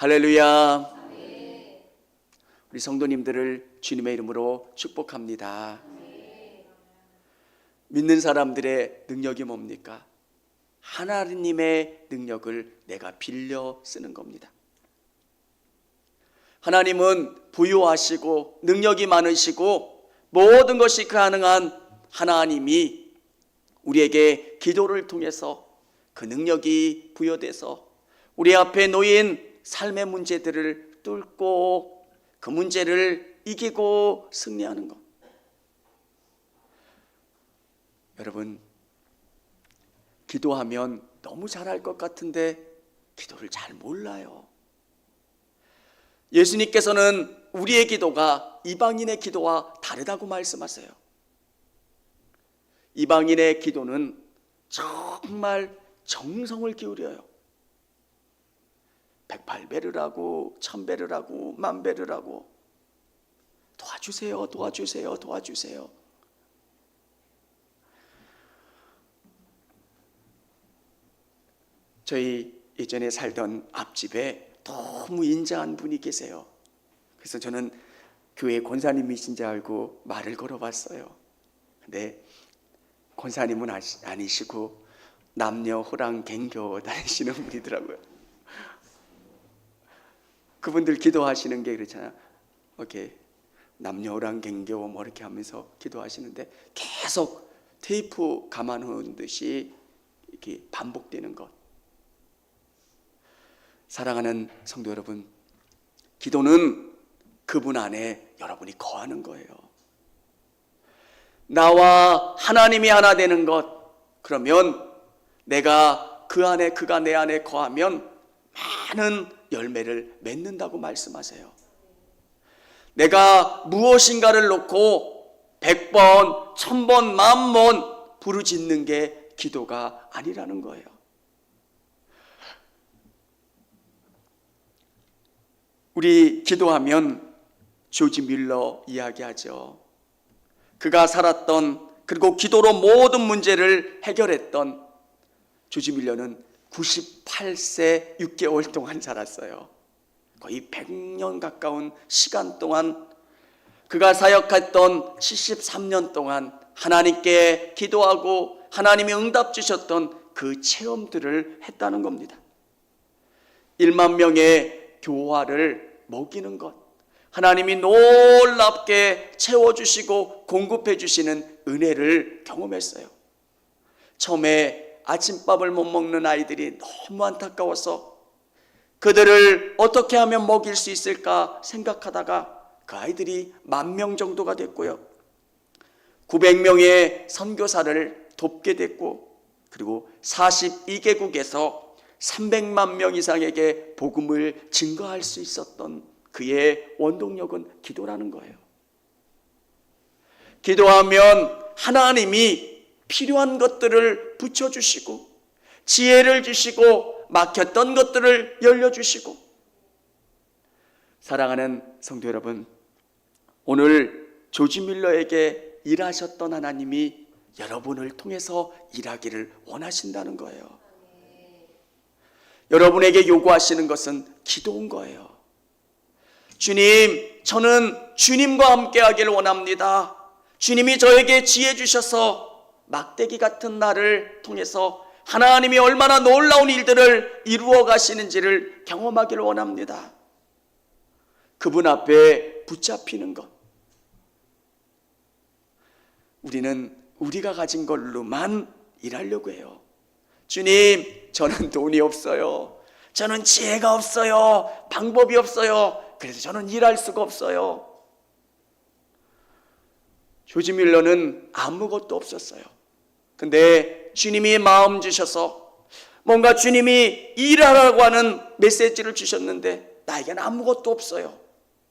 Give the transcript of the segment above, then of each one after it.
할렐루야. 우리 성도님들을 주님의 이름으로 축복합니다. 믿는 사람들의 능력이 뭡니까? 하나님의 능력을 내가 빌려 쓰는 겁니다. 하나님은 부유하시고 능력이 많으시고 모든 것이 가능한 하나님이 우리에게 기도를 통해서 그 능력이 부여돼서 우리 앞에 놓인 삶의 문제들을 뚫고 그 문제를 이기고 승리하는 것. 여러분, 기도하면 너무 잘할 것 같은데 기도를 잘 몰라요. 예수님께서는 우리의 기도가 이방인의 기도와 다르다고 말씀하세요. 이방인의 기도는 정말 정성을 기울여요. 108배를 하고 1000배를 하고 10,000배를 하고 도와주세요, 도와주세요, 도와주세요. 저희 예전에 살던 앞집에 너무 인자한 분이 계세요. 그래서 저는 교회 권사님이신 줄 알고 말을 걸어봤어요. 근데 권사님은 아니시고 남녀 호랑 갱교 다니시는 분이더라고요. 그분들 기도하시는 게 그렇잖아요. 이렇게 남녀 호랑 갱교 뭐 이렇게 하면서 기도하시는데 계속 테이프 감아놓은 듯이 이렇게 반복되는 것. 사랑하는 성도 여러분, 기도는 그분 안에 여러분이 거하는 거예요. 나와 하나님이 하나 되는 것. 그러면 내가 그 안에, 그가 내 안에 거하면 많은 열매를 맺는다고 말씀하세요. 내가 무엇인가를 놓고 100번, 1000번, 10,000번 부르짖는 게 기도가 아니라는 거예요. 우리 기도하면 조지 밀러 이야기하죠. 그가 살았던, 그리고 기도로 모든 문제를 해결했던 조지 밀러는 98세 6개월 동안 살았어요. 거의 100년 가까운 시간 동안 그가 사역했던 73년 동안 하나님께 기도하고 하나님이 응답 주셨던 그 체험들을 했다는 겁니다. 1만 명의 교화를 먹이는 것, 하나님이 놀랍게 채워주시고 공급해 주시는 은혜를 경험했어요. 처음에 아침밥을 못 먹는 아이들이 너무 안타까워서 그들을 어떻게 하면 먹일 수 있을까 생각하다가 그 아이들이 10,000명 정도가 됐고요. 900명의 선교사를 돕게 됐고, 그리고 42개국에서 300만 명 이상에게 복음을 증거할 수 있었던 그의 원동력은 기도라는 거예요. 기도하면 하나님이 필요한 것들을 붙여주시고 지혜를 주시고 막혔던 것들을 열려주시고. 사랑하는 성도 여러분, 오늘 조지 밀러에게 일하셨던 하나님이 여러분을 통해서 일하기를 원하신다는 거예요. 여러분에게 요구하시는 것은 기도인 거예요. 주님, 저는 주님과 함께 하기를 원합니다. 주님이 저에게 지혜 주셔서 막대기 같은 나를 통해서 하나님이 얼마나 놀라운 일들을 이루어 가시는지를 경험하기를 원합니다. 그분 앞에 붙잡히는 것. 우리는 우리가 가진 걸로만 일하려고 해요. 주님, 저는 돈이 없어요. 저는 지혜가 없어요. 방법이 없어요. 그래서 저는 일할 수가 없어요. 조지 밀러는 아무것도 없었어요. 근데 주님이 마음 주셔서 뭔가 주님이 일하라고 하는 메시지를 주셨는데 나에게는 아무것도 없어요.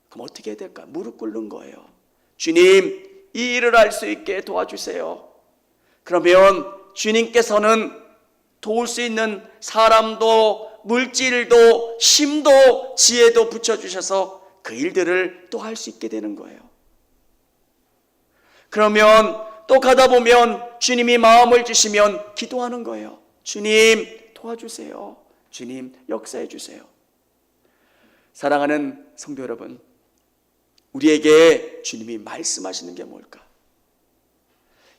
그럼 어떻게 해야 될까? 무릎 꿇는 거예요. 주님, 이 일을 할 수 있게 도와주세요. 그러면 주님께서는 도울 수 있는 사람도 물질도 힘도 지혜도 붙여주셔서 그 일들을 또 할 수 있게 되는 거예요. 그러면 또 가다 보면 주님이 마음을 주시면 기도하는 거예요. 주님 도와주세요. 주님 역사해 주세요. 사랑하는 성도 여러분, 우리에게 주님이 말씀하시는 게 뭘까?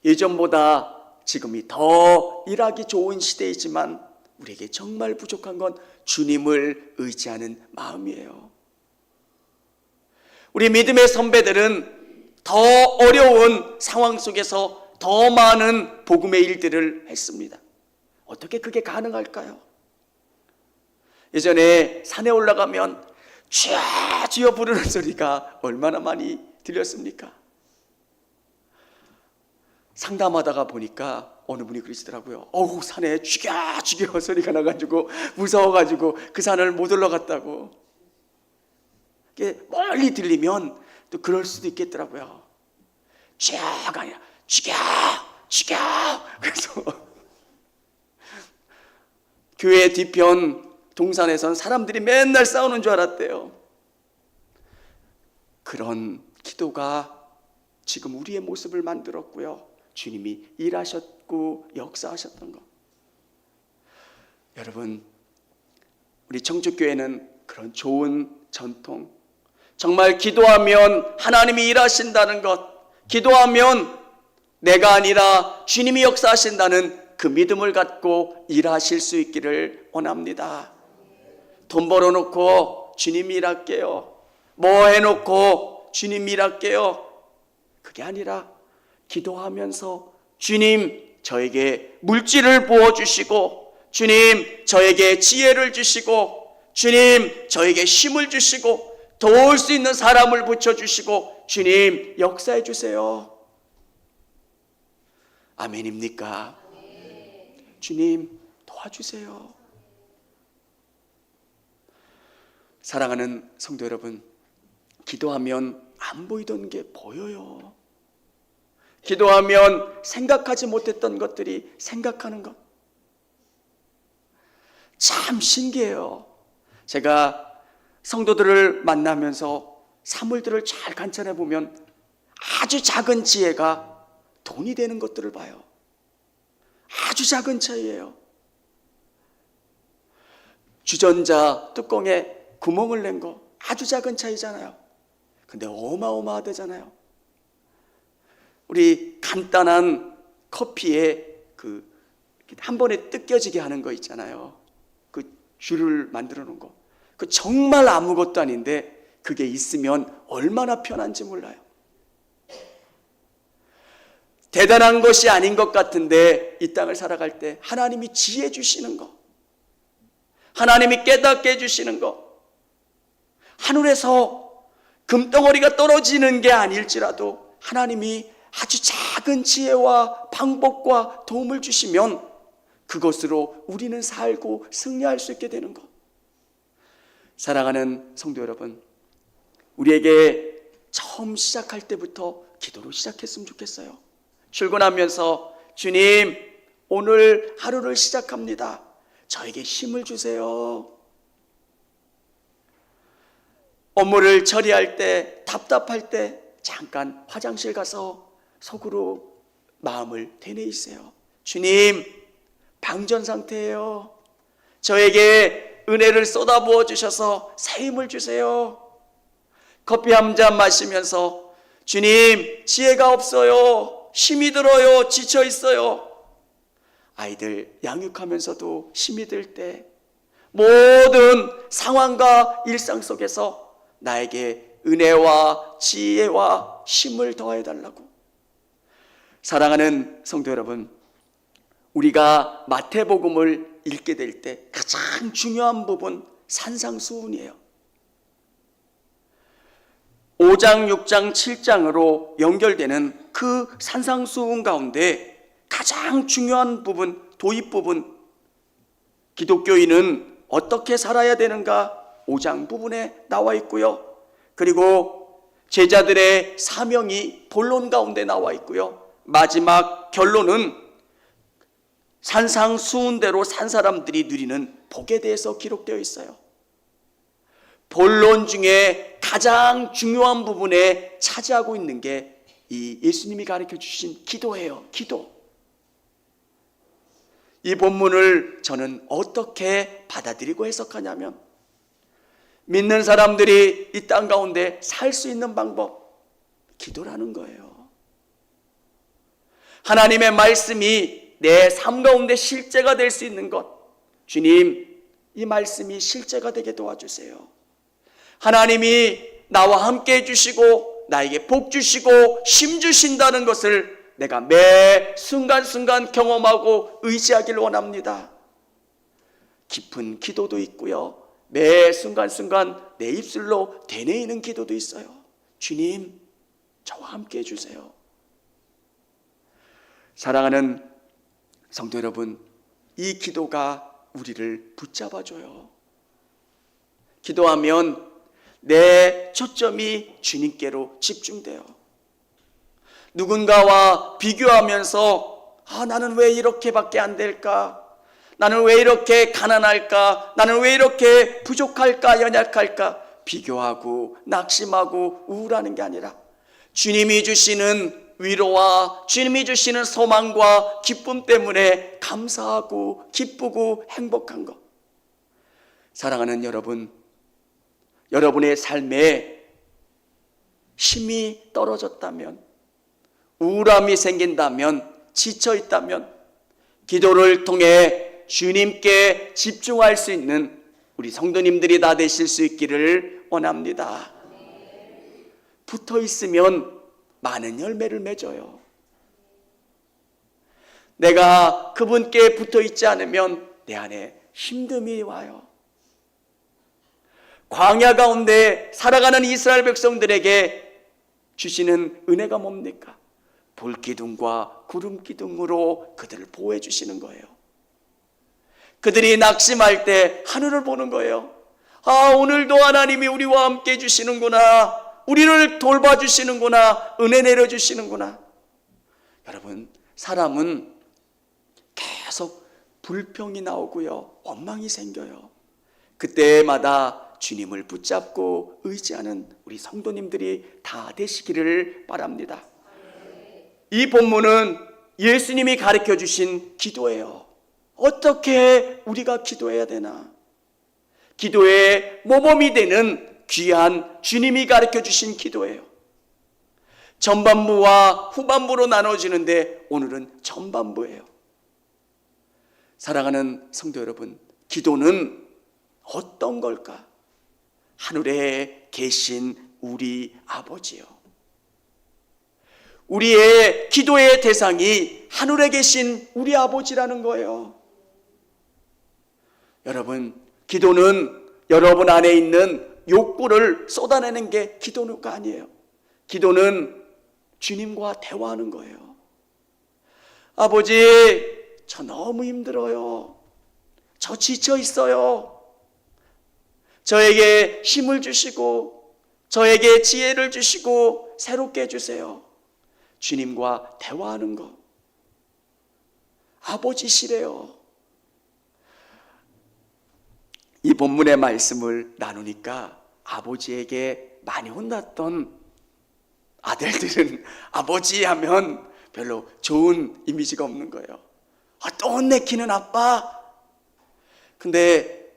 예전보다 지금이 더 일하기 좋은 시대이지만 우리에게 정말 부족한 건 주님을 의지하는 마음이에요. 우리 믿음의 선배들은 더 어려운 상황 속에서 더 많은 복음의 일들을 했습니다. 어떻게 그게 가능할까요? 예전에 산에 올라가면 주여 부르는 소리가 얼마나 많이 들렸습니까? 상담하다가 보니까 어느 분이 그러시더라고요. 산에 죽여 소리가 나가지고 무서워가지고 그 산을 못 올라갔다고. 이게 멀리 들리면 또 그럴 수도 있겠더라고요. 죽여가 아니라 죽여. 그래서 교회 뒤편 동산에선 사람들이 맨날 싸우는 줄 알았대요. 그런 기도가 지금 우리의 모습을 만들었고요. 주님이 일하셨고 역사하셨던 것. 여러분, 우리 청주교회는 그런 좋은 전통, 정말 기도하면 하나님이 일하신다는 것, 기도하면 내가 아니라 주님이 역사하신다는 그 믿음을 갖고 일하실 수 있기를 원합니다. 돈 벌어놓고 주님 일할게요. 뭐 해놓고 주님 일할게요. 그게 아니라 기도하면서 주님 저에게 물질을 부어주시고, 주님 저에게 지혜를 주시고, 주님 저에게 힘을 주시고, 도울 수 있는 사람을 붙여주시고, 주님 역사해 주세요. 아멘입니까? 주님 도와주세요. 사랑하는 성도 여러분, 기도하면 안 보이던 게 보여요. 기도하면 생각하지 못했던 것들이 생각하는 것. 참 신기해요. 제가 성도들을 만나면서 사물들을 잘 관찰해 보면 아주 작은 지혜가 돈이 되는 것들을 봐요. 아주 작은 차이예요. 주전자 뚜껑에 구멍을 낸 거 아주 작은 차이잖아요. 근데 어마어마하대잖아요. 우리 간단한 커피에 한 번에 뜯겨지게 하는 거 있잖아요. 그 줄을 만들어 놓은 거. 그 정말 아무것도 아닌데 그게 있으면 얼마나 편한지 몰라요. 대단한 것이 아닌 것 같은데 이 땅을 살아갈 때 하나님이 지혜 주시는 거, 하나님이 깨닫게 해주시는 거, 하늘에서 금덩어리가 떨어지는 게 아닐지라도 하나님이 아주 작은 지혜와 방법과 도움을 주시면 그것으로 우리는 살고 승리할 수 있게 되는 것. 사랑하는 성도 여러분, 우리에게 처음 시작할 때부터 기도로 시작했으면 좋겠어요. 출근하면서 주님 오늘 하루를 시작합니다. 저에게 힘을 주세요. 업무를 처리할 때, 답답할 때 잠깐 화장실 가서 속으로 마음을 되뇌이세요. 주님 방전 상태예요. 저에게 은혜를 쏟아부어 주셔서 새 힘을 주세요. 커피 한 잔 마시면서 주님 지혜가 없어요. 힘이 들어요. 지쳐 있어요. 아이들 양육하면서도 힘이 들 때, 모든 상황과 일상 속에서 나에게 은혜와 지혜와 힘을 더해달라고. 사랑하는 성도 여러분, 우리가 마태복음을 읽게 될 때 가장 중요한 부분 산상수훈이에요. 5장, 6장, 7장으로 연결되는 그 산상수훈 가운데 가장 중요한 부분, 도입 부분, 기독교인은 어떻게 살아야 되는가 5장 부분에 나와 있고요. 그리고 제자들의 사명이 본론 가운데 나와 있고요. 마지막 결론은 산상수훈대로 산 사람들이 누리는 복에 대해서 기록되어 있어요. 본론 중에 가장 중요한 부분에 차지하고 있는 게 이 예수님이 가르쳐 주신 기도예요. 기도. 이 본문을 저는 어떻게 받아들이고 해석하냐면, 믿는 사람들이 이 땅 가운데 살 수 있는 방법, 기도라는 거예요. 하나님의 말씀이 내 삶 가운데 실제가 될 수 있는 것, 주님, 이 말씀이 실제가 되게 도와주세요. 하나님이 나와 함께 해주시고 나에게 복 주시고 힘 주신다는 것을 내가 매 순간순간 경험하고 의지하기를 원합니다. 깊은 기도도 있고요, 매 순간순간 내 입술로 되뇌이는 기도도 있어요. 주님, 저와 함께 해주세요. 사랑하는 성도 여러분, 이 기도가 우리를 붙잡아줘요. 기도하면 내 초점이 주님께로 집중돼요. 누군가와 비교하면서 나는 왜 이렇게밖에 안 될까? 나는 왜 이렇게 가난할까? 나는 왜 이렇게 부족할까? 연약할까? 비교하고 낙심하고 우울하는 게 아니라 주님이 주시는 위로와 주님이 주시는 소망과 기쁨 때문에 감사하고 기쁘고 행복한 것. 사랑하는 여러분, 여러분의 삶에 힘이 떨어졌다면, 우울함이 생긴다면, 지쳐 있다면 기도를 통해 주님께 집중할 수 있는 우리 성도님들이 다 되실 수 있기를 원합니다. 붙어 있으면 많은 열매를 맺어요. 내가 그분께 붙어 있지 않으면 내 안에 힘듦이 와요. 광야 가운데 살아가는 이스라엘 백성들에게 주시는 은혜가 뭡니까? 불기둥과 구름기둥으로 그들을 보호해 주시는 거예요. 그들이 낙심할 때 하늘을 보는 거예요. 오늘도 하나님이 우리와 함께 해주시는구나, 우리를 돌봐주시는구나, 은혜 내려주시는구나. 여러분, 사람은 계속 불평이 나오고요, 원망이 생겨요. 그때마다 주님을 붙잡고 의지하는 우리 성도님들이 다 되시기를 바랍니다. 이 본문은 예수님이 가르쳐 주신 기도예요. 어떻게 우리가 기도해야 되나? 기도의 모범이 되는 귀한 주님이 가르쳐 주신 기도예요. 전반부와 후반부로 나눠지는데 오늘은 전반부예요. 사랑하는 성도 여러분, 기도는 어떤 걸까? 하늘에 계신 우리 아버지요. 우리의 기도의 대상이 하늘에 계신 우리 아버지라는 거예요. 여러분, 기도는 여러분 안에 있는 욕구를 쏟아내는 게 기도가 아니에요. 기도는 주님과 대화하는 거예요. 아버지, 저 너무 힘들어요. 저 지쳐 있어요. 저에게 힘을 주시고 저에게 지혜를 주시고 새롭게 해주세요. 주님과 대화하는 것. 아버지시래요. 이 본문의 말씀을 나누니까 아버지에게 많이 혼났던 아들들은 아버지 하면 별로 좋은 이미지가 없는 거예요. 또 혼내키는 아빠. 근데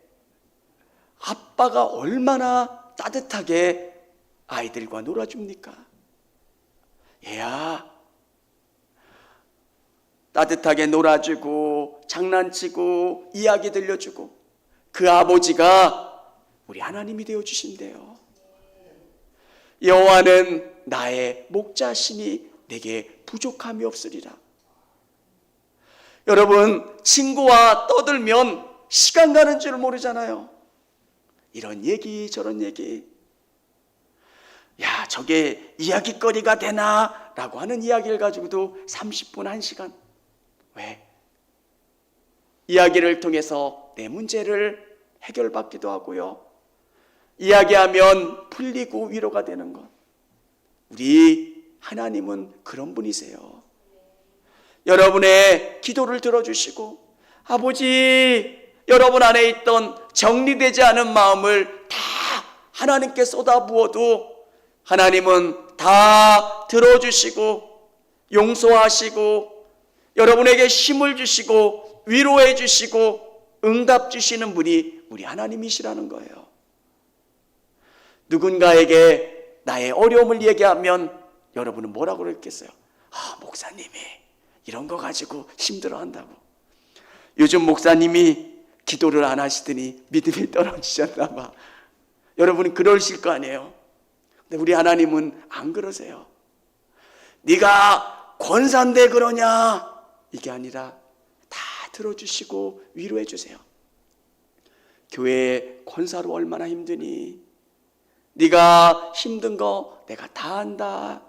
아빠가 얼마나 따뜻하게 아이들과 놀아줍니까? 얘야, 따뜻하게 놀아주고 장난치고 이야기 들려주고, 그 아버지가 우리 하나님이 되어주신대요. 여호와는 나의 목자시니 내게 부족함이 없으리라. 여러분, 친구와 떠들면 시간 가는 줄 모르잖아요. 이런 얘기 저런 얘기, 야 저게 이야기거리가 되나? 라고 하는 이야기를 가지고도 30분 1시간. 왜? 이야기를 통해서 내 문제를 해결받기도 하고요, 이야기하면 풀리고 위로가 되는 것. 우리 하나님은 그런 분이세요. 여러분의 기도를 들어주시고, 아버지, 여러분 안에 있던 정리되지 않은 마음을 다 하나님께 쏟아부어도 하나님은 다 들어주시고 용서하시고 여러분에게 힘을 주시고 위로해 주시고 응답 주시는 분이 우리 하나님이시라는 거예요. 누군가에게 나의 어려움을 얘기하면 여러분은 뭐라고 그랬겠어요? 목사님이 이런 거 가지고 힘들어한다고. 요즘 목사님이 기도를 안 하시더니 믿음이 떨어지셨나 봐. 여러분은 그러실 거 아니에요. 근데 우리 하나님은 안 그러세요. 네가 권사인데 그러냐, 이게 아니라 다 들어주시고 위로해 주세요. 교회 권사로 얼마나 힘드니? 네가 힘든 거 내가 다 안다.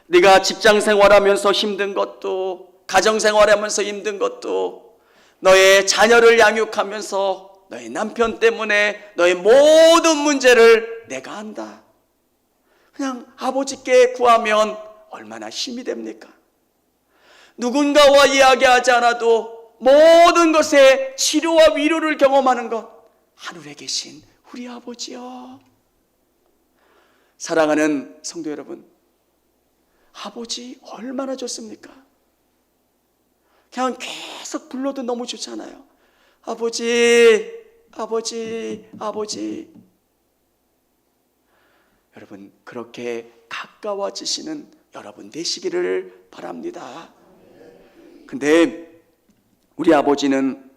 네가 직장 생활하면서 힘든 것도, 가정 생활하면서 힘든 것도, 너의 자녀를 양육하면서 너의 남편 때문에 너의 모든 문제를 내가 안다. 그냥 아버지께 구하면 얼마나 힘이 됩니까? 누군가와 이야기하지 않아도 모든 것에 치료와 위로를 경험하는 것, 하늘에 계신 우리 아버지요. 사랑하는 성도 여러분, 아버지 얼마나 좋습니까? 그냥 계속 불러도 너무 좋잖아요. 아버지, 아버지, 아버지. 여러분, 그렇게 가까워지시는 여러분 되시기를 바랍니다. 근데 우리 아버지는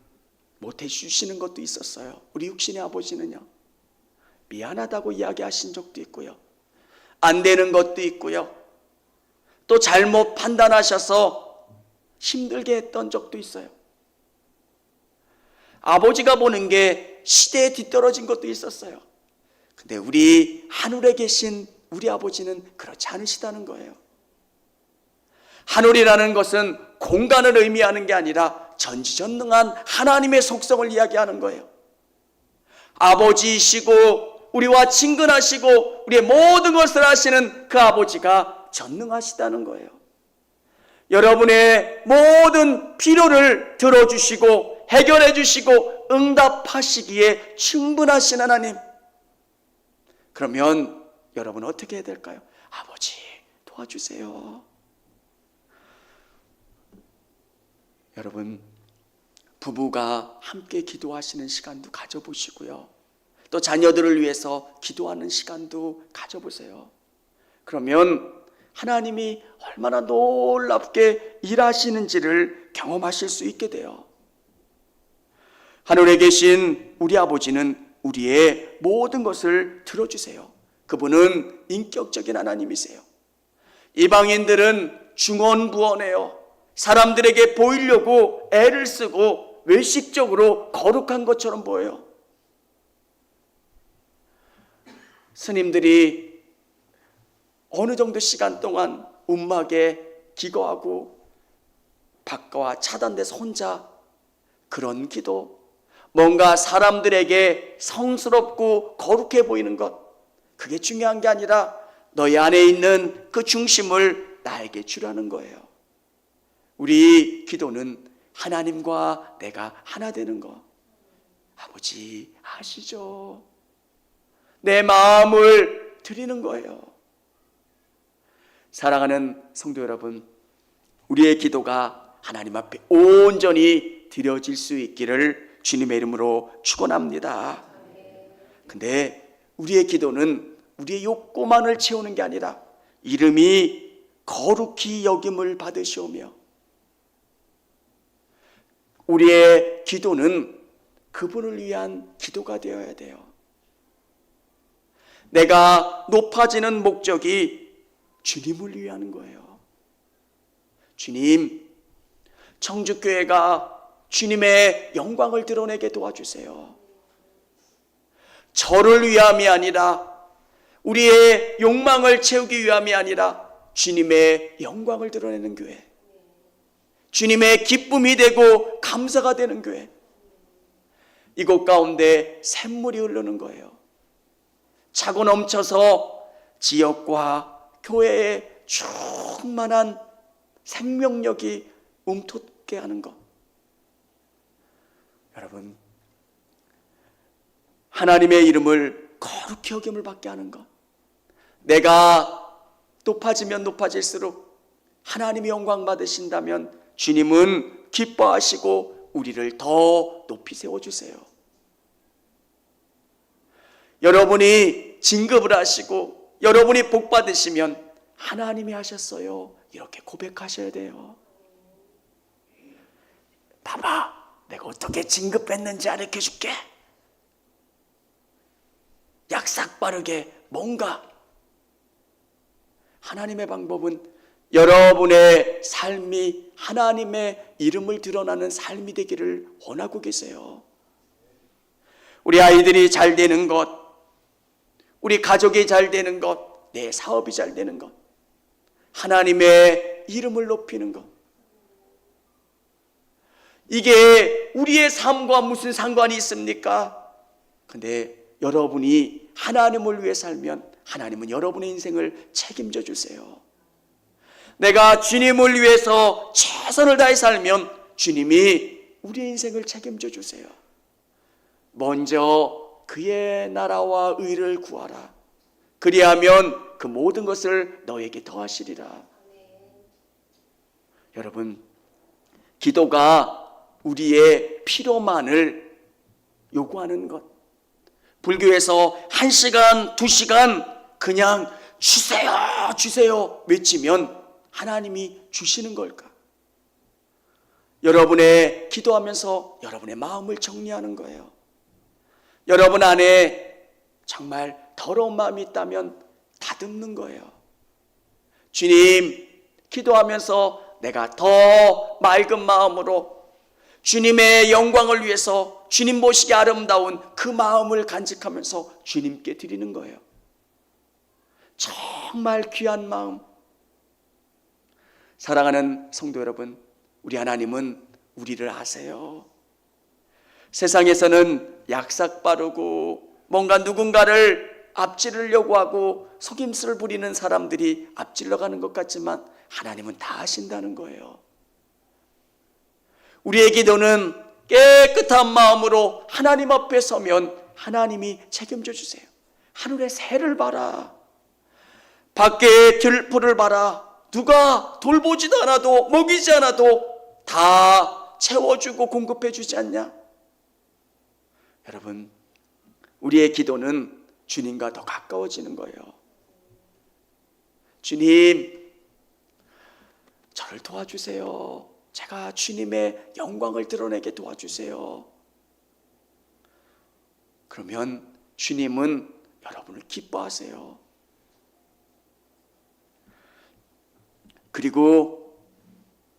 못해주시는 것도 있었어요. 우리 육신의 아버지는요, 미안하다고 이야기하신 적도 있고요, 안 되는 것도 있고요, 또 잘못 판단하셔서 힘들게 했던 적도 있어요. 아버지가 보는 게 시대에 뒤떨어진 것도 있었어요. 근데 우리 하늘에 계신 우리 아버지는 그렇지 않으시다는 거예요. 하늘이라는 것은 공간을 의미하는 게 아니라 전지전능한 하나님의 속성을 이야기하는 거예요. 아버지이시고 우리와 친근하시고 우리의 모든 것을 하시는 그 아버지가 전능하시다는 거예요. 여러분의 모든 필요를 들어주시고 해결해 주시고 응답하시기에 충분하신 하나님. 그러면 여러분 어떻게 해야 될까요? 아버지 도와주세요. 여러분, 부부가 함께 기도하시는 시간도 가져보시고요, 또 자녀들을 위해서 기도하는 시간도 가져보세요. 그러면 하나님이 얼마나 놀랍게 일하시는지를 경험하실 수 있게 돼요. 하늘에 계신 우리 아버지는 우리의 모든 것을 들어주세요. 그분은 인격적인 하나님이세요. 이방인들은 중언부언해요. 사람들에게 보이려고 애를 쓰고 외식적으로 거룩한 것처럼 보여요. 스님들이 어느 정도 시간 동안 움막에 기거하고 밖과 차단돼서 혼자 그런 기도, 뭔가 사람들에게 성스럽고 거룩해 보이는 것, 그게 중요한 게 아니라 너희 안에 있는 그 중심을 나에게 주라는 거예요. 우리 기도는 하나님과 내가 하나 되는 거. 아버지 아시죠? 내 마음을 드리는 거예요. 사랑하는 성도 여러분, 우리의 기도가 하나님 앞에 온전히 드려질 수 있기를 주님의 이름으로 축원합니다. 근데 우리의 기도는 우리의 욕구만을 채우는 게 아니라 이름이 거룩히 여김을 받으시오며, 우리의 기도는 그분을 위한 기도가 되어야 돼요. 내가 높아지는 목적이 주님을 위하는 거예요. 주님, 청주교회가 주님의 영광을 드러내게 도와주세요. 저를 위함이 아니라, 우리의 욕망을 채우기 위함이 아니라 주님의 영광을 드러내는 교회, 주님의 기쁨이 되고 감사가 되는 교회, 이곳 가운데 샘물이 흐르는 거예요. 차고 넘쳐서 지역과 교회에 충만한 생명력이 움돋게 하는 것. 여러분, 하나님의 이름을 거룩히 여김을 받게 하는 것. 내가 높아지면 높아질수록 하나님이 영광 받으신다면 주님은 기뻐하시고 우리를 더 높이 세워주세요. 여러분이 여러분이 진급을 하시고 여러분이 복 받으시면 하나님이 하셨어요, 이렇게 고백하셔야 돼요. 봐봐, 내가 어떻게 진급했는지 가르쳐 줄게. 약삭 빠르게 뭔가. 하나님의 방법은 여러분의 삶이 하나님의 이름을 드러나는 삶이 되기를 원하고 계세요. 우리 아이들이 잘 되는 것, 우리 가족이 잘 되는 것, 내 사업이 잘 되는 것, 하나님의 이름을 높이는 것, 이게 우리의 삶과 무슨 상관이 있습니까? 근데 여러분이 하나님을 위해 살면 하나님은 여러분의 인생을 책임져 주세요. 내가 주님을 위해서 최선을 다해 살면 주님이 우리의 인생을 책임져 주세요. 먼저 그의 나라와 의를 구하라. 그리하면 그 모든 것을 너에게 더하시리라. 여러분, 기도가 우리의 필요만을 요구하는 것. 불교에서 1시간, 2시간 그냥 주세요, 주세요 외치면 하나님이 주시는 걸까? 여러분의 기도하면서 여러분의 마음을 정리하는 거예요. 여러분 안에 정말 더러운 마음이 있다면 다듬는 거예요. 주님, 기도하면서 내가 더 맑은 마음으로 주님의 영광을 위해서 주님 보시기 아름다운 그 마음을 간직하면서 주님께 드리는 거예요. 정말 귀한 마음. 사랑하는 성도 여러분, 우리 하나님은 우리를 아세요. 세상에서는 약삭 빠르고 뭔가 누군가를 앞지르려고 하고 속임수를 부리는 사람들이 앞질러 가는 것 같지만 하나님은 다 아신다는 거예요. 우리의 기도는 깨끗한 마음으로 하나님 앞에 서면 하나님이 책임져 주세요. 하늘의 새를 봐라, 밖에 들풀을 봐라. 누가 돌보지도 않아도 먹이지 않아도 다 채워주고 공급해 주지 않냐? 여러분, 우리의 기도는 주님과 더 가까워지는 거예요. 주님, 저를 도와주세요. 제가 주님의 영광을 드러내게 도와주세요. 그러면 주님은 여러분을 기뻐하세요. 그리고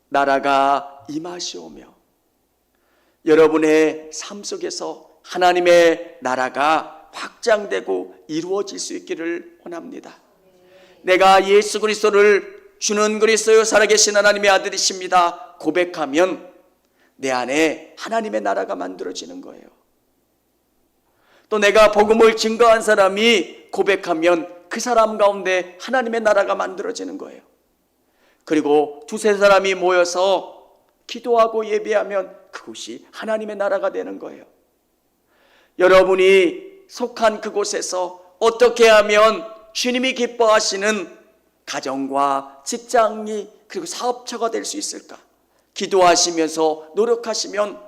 나라가 임하시오며 여러분의 삶 속에서 하나님의 나라가 확장되고 이루어질 수 있기를 원합니다. 내가 예수 그리스도를 주는 그리스도요 살아계신 하나님의 아들이십니다 고백하면 내 안에 하나님의 나라가 만들어지는 거예요. 또 내가 복음을 증거한 사람이 고백하면 그 사람 가운데 하나님의 나라가 만들어지는 거예요. 그리고 두세 사람이 모여서 기도하고 예배하면 그곳이 하나님의 나라가 되는 거예요. 여러분이 속한 그곳에서 어떻게 하면 주님이 기뻐하시는 가정과 직장이 그리고 사업처가 될 수 있을까? 기도하시면서 노력하시면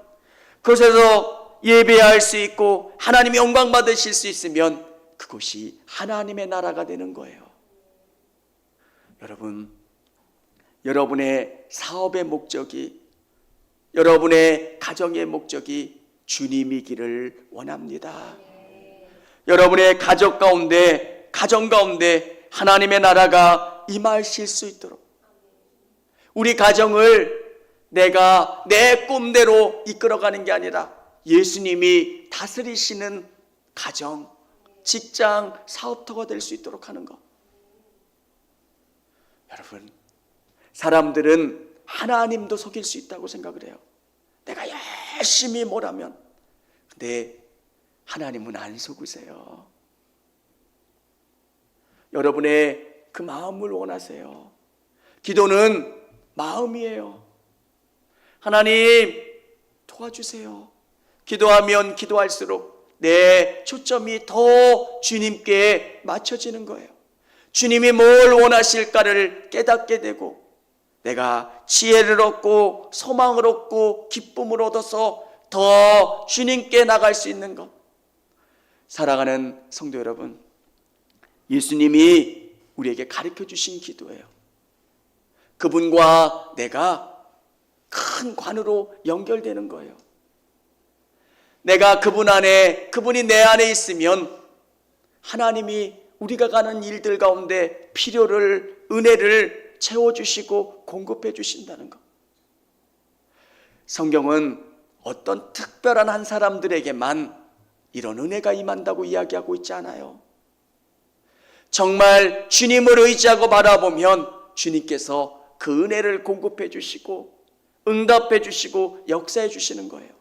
그곳에서 예배할 수 있고 하나님의 영광 받으실 수 있으면 그곳이 하나님의 나라가 되는 거예요. 여러분, 여러분의 사업의 목적이, 여러분의 가정의 목적이 주님이기를 원합니다. 여러분의 가족 가운데, 가정 가운데 하나님의 나라가 임하실 수 있도록 우리 가정을 내가 내 꿈대로 이끌어가는 게 아니라 예수님이 다스리시는 가정, 직장, 사업터가 될 수 있도록 하는 것. 여러분, 사람들은 하나님도 속일 수 있다고 생각을 해요. 내가 열심히 뭘 하면. 근데 하나님은 안 속으세요. 여러분의 그 마음을 원하세요. 기도는 마음이에요. 하나님 도와주세요. 기도하면 기도할수록 내 초점이 더 주님께 맞춰지는 거예요. 주님이 뭘 원하실까를 깨닫게 되고 내가 지혜를 얻고 소망을 얻고 기쁨을 얻어서 더 주님께 나갈 수 있는 것. 사랑하는 성도 여러분, 예수님이 우리에게 가르쳐 주신 기도예요. 그분과 내가 큰 관으로 연결되는 거예요. 내가 그분 안에, 그분이 내 안에 있으면 하나님이 우리가 가는 일들 가운데 필요를, 은혜를 채워주시고 공급해 주신다는 것. 성경은 어떤 특별한 한 사람들에게만 이런 은혜가 임한다고 이야기하고 있지 않아요. 정말 주님을 의지하고 바라보면 주님께서 그 은혜를 공급해 주시고 응답해 주시고 역사해 주시는 거예요.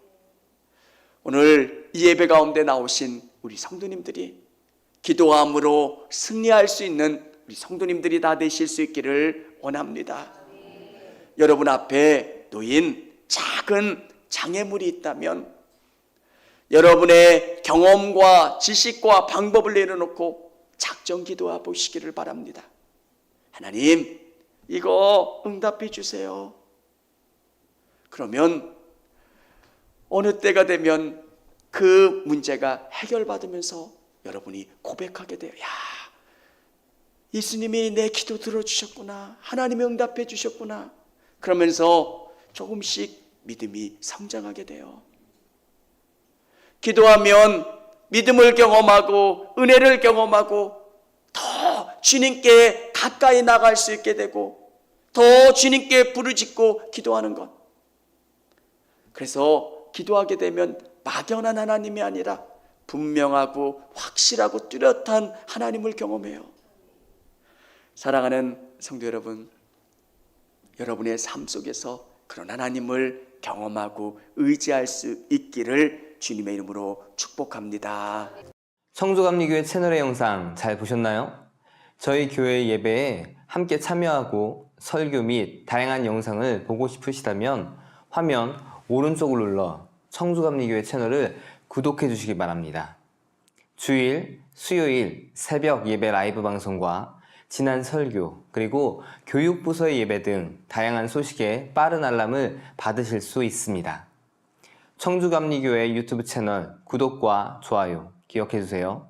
오늘 이 예배 가운데 나오신 우리 성도님들이 기도함으로 승리할 수 있는 우리 성도님들이 다 되실 수 있기를 원합니다. 여러분 앞에 놓인 작은 장애물이 있다면 여러분의 경험과 지식과 방법을 내려놓고 작정 기도해 보시기를 바랍니다. 하나님, 이거 응답해 주세요. 그러면 어느 때가 되면 그 문제가 해결받으면서 여러분이 고백하게 돼요. 야, 예수님이 내 기도 들어주셨구나. 하나님이 응답해 주셨구나. 그러면서 조금씩 믿음이 성장하게 돼요. 기도하면 믿음을 경험하고 은혜를 경험하고 더 주님께 가까이 나갈 수 있게 되고 더 주님께 부르짖고 기도하는 것. 그래서 기도하게 되면 막연한 하나님이 아니라 분명하고 확실하고 뚜렷한 하나님을 경험해요. 사랑하는 성도 여러분, 여러분의 삶 속에서 그런 하나님을 경험하고 의지할 수 있기를 주님의 이름으로 축복합니다. 청주감리교회 채널의 영상 잘 보셨나요? 저희 교회 예배에 함께 참여하고 설교 및 다양한 영상을 보고 싶으시다면 화면 오른쪽을 눌러 청주감리교회 채널을 구독해 주시기 바랍니다. 주일, 수요일 새벽 예배 라이브 방송과 지난 설교, 그리고 교육부서의 예배 등 다양한 소식에 빠른 알람을 받으실 수 있습니다. 청주감리교회 유튜브 채널 구독과 좋아요 기억해 주세요.